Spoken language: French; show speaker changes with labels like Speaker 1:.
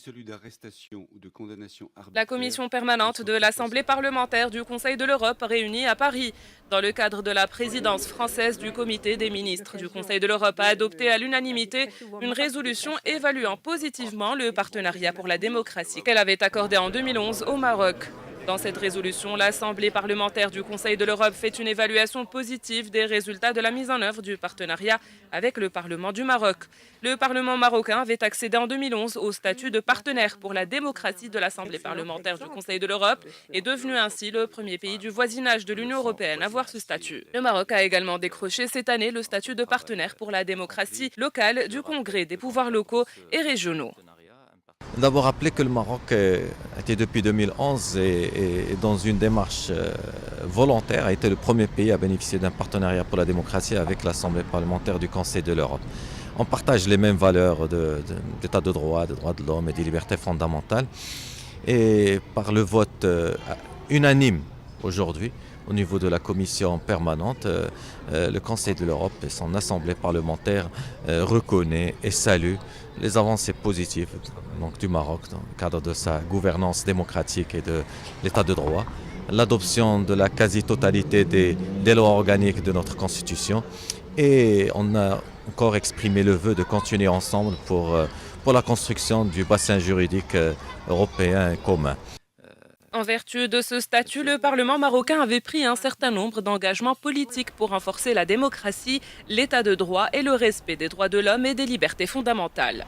Speaker 1: celui d'arrestation ou de condamnation
Speaker 2: La
Speaker 1: arbitraire
Speaker 2: commission
Speaker 1: ne
Speaker 2: permanente
Speaker 1: soit
Speaker 2: de
Speaker 1: pas
Speaker 2: l'Assemblée
Speaker 1: possible.
Speaker 2: parlementaire du Conseil de l'Europe réunie à Paris, dans le cadre de la présidence française du comité des ministres du Conseil de l'Europe, a adopté à l'unanimité une résolution évaluant positivement le partenariat pour la démocratie qu'elle avait accordé en 2011 au Maroc. Dans cette résolution, l'Assemblée parlementaire du Conseil de l'Europe fait une évaluation positive des résultats de la mise en œuvre du partenariat avec le Parlement du Maroc. Le Parlement marocain avait accédé en 2011 au statut de partenaire pour la démocratie de l'Assemblée parlementaire du Conseil de l'Europe et devenu ainsi le premier pays du voisinage de l'Union européenne à avoir ce statut. Le Maroc a également décroché cette année le statut de partenaire pour la démocratie locale du Congrès des pouvoirs locaux et régionaux.
Speaker 3: D'abord rappeler que le Maroc était depuis 2011 et dans une démarche volontaire a été le premier pays à bénéficier d'un partenariat pour la démocratie avec l'Assemblée parlementaire du Conseil de l'Europe. On partage les mêmes valeurs d'état de droit, des droits de l'homme et des libertés fondamentales. Et par le vote unanime aujourd'hui, au niveau de la commission permanente, le Conseil de l'Europe et son assemblée parlementaire reconnaît et salue les avancées positives donc, du Maroc dans le cadre de sa gouvernance démocratique et de l'état de droit, l'adoption de la quasi-totalité des lois organiques de notre Constitution et on a encore exprimé le vœu de continuer ensemble pour la construction du bassin juridique européen commun.
Speaker 2: En vertu de ce statut, le Parlement marocain avait pris un certain nombre d'engagements politiques pour renforcer la démocratie, l'état de droit et le respect des droits de l'homme et des libertés fondamentales.